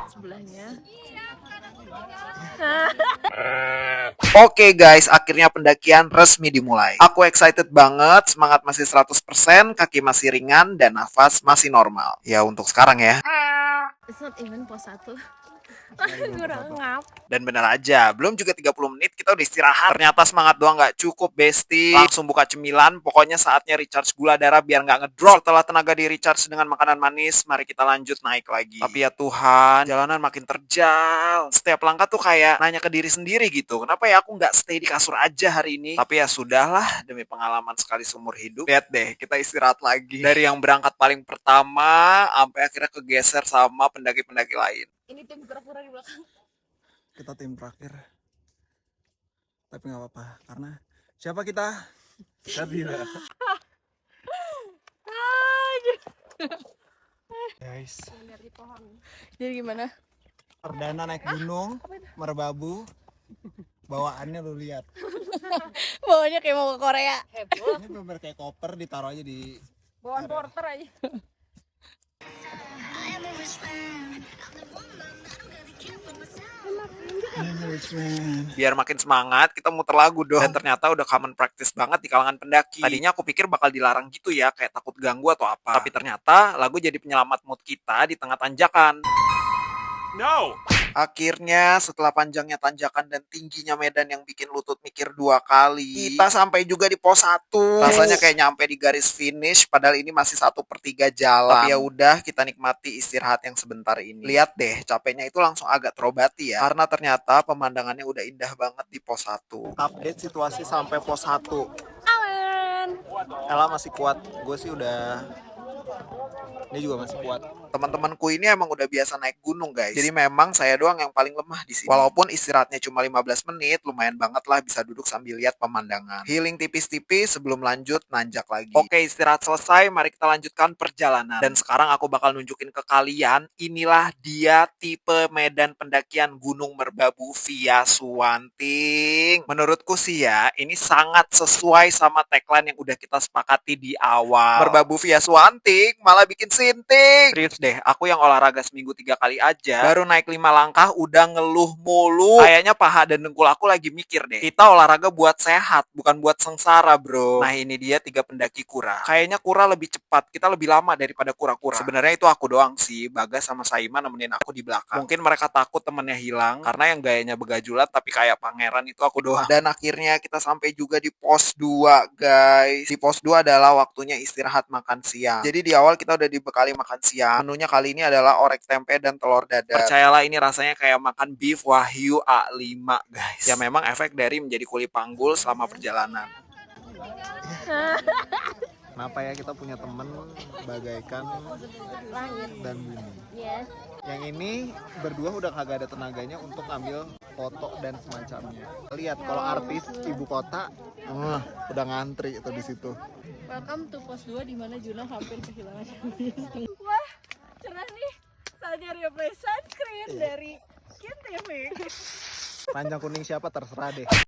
Sebelahnya. Oke guys, akhirnya pendakian resmi dimulai. Aku excited banget, semangat masih 100%, kaki masih ringan, dan nafas masih normal. Ya untuk sekarang ya. It's not even pos 1. Kurang ngap. Dan bener aja, belum juga 30 menit kita udah istirahat. Ternyata semangat doang nggak cukup, bestie. Langsung buka cemilan, pokoknya saatnya recharge gula darah biar nggak ngedrop. Setelah tenaga di recharge dengan makanan manis, mari kita lanjut naik lagi. Tapi ya Tuhan, jalanan makin terjal. Setiap langkah tuh kayak nanya ke diri sendiri gitu. Kenapa ya aku nggak stay di kasur aja hari ini? Tapi ya sudahlah, demi pengalaman sekali seumur hidup. Lihat deh, kita istirahat lagi. Dari yang berangkat paling pertama, sampai akhirnya kegeser sama pendaki-pendaki lain. Ini tim kura-kura di belakang. Kita tim terakhir, tapi nggak apa-apa karena siapa kita? Sabila. Guys, Jadi gimana? perdana naik gunung Merbabu, bawaannya lu lihat. Bawanya kayak mau ke Korea. Ini bener kayak koper, ditaruh aja di Bawaan porter aja. Biar makin semangat, kita muter lagu dong. Dan ternyata udah common practice banget di kalangan pendaki. Tadinya aku pikir bakal dilarang gitu ya, kayak takut ganggu atau apa. Tapi ternyata lagu jadi penyelamat mood kita di tengah tanjakan. No. Akhirnya setelah panjangnya tanjakan dan tingginya medan yang bikin lutut mikir 2 kali, kita sampai juga di pos 1. Rasanya kayak nyampe di garis finish, padahal ini masih 1/3 jalan. Tapi ya udah, kita nikmati istirahat yang sebentar ini. Lihat deh, capeknya itu langsung agak terobati ya, karena ternyata pemandangannya udah indah banget di pos 1. Update situasi sampai pos 1. Aman. Ella masih kuat, gue sih udah. Ini juga masih kuat. Teman-temanku ini emang udah biasa naik gunung guys. Jadi memang saya doang yang paling lemah di sini. Walaupun istirahatnya cuma 15 menit, lumayan banget lah bisa duduk sambil lihat pemandangan. Healing tipis-tipis sebelum lanjut nanjak lagi. Oke, istirahat selesai, mari kita lanjutkan perjalanan. Dan sekarang aku bakal nunjukin ke kalian, inilah dia tipe medan pendakian Gunung Merbabu via Suwanting. Menurutku sih ya, ini sangat sesuai sama tagline yang udah kita sepakati di awal. Merbabu via Suwanting malah bikin sinting. Serius deh, aku yang olahraga seminggu 3 kali aja, baru naik 5 langkah udah ngeluh mulu. Kayaknya paha dan dengkul aku lagi mikir deh. Kita olahraga buat sehat, bukan buat sengsara bro. Nah ini dia 3 pendaki kura. Kayaknya kura lebih cepat, kita lebih lama daripada kura-kura. Sebenarnya itu aku doang sih, Bagas sama Saima nemenin aku di belakang. Mungkin mereka takut temennya hilang, karena yang gayanya begajulat tapi kayak pangeran itu aku doang. Dan akhirnya kita sampai juga di pos 2 guys. Di pos 2 adalah waktunya istirahat makan siang. Jadi di awal kita udah dibekali makan siang. Menunya kali ini adalah orek tempe dan telur dadar. Percayalah ini rasanya kayak makan beef Wahyu A5 guys. Ya memang efek dari menjadi kuli panggul selama perjalanan. Kenapa ya kita punya temen bagaikan Langit. dan bumi. Yes. Yang ini berdua udah kagak ada tenaganya untuk ambil foto dan semacamnya. Lihat kalau artis ibu kota, udah ngantri itu di situ. Welcome to pos 2 di mana Juna hampir kehilangan cahaya. Wah, cerah nih. Saatnya replay sunscreen dari Skin TV. Panjang kuning siapa terserah deh.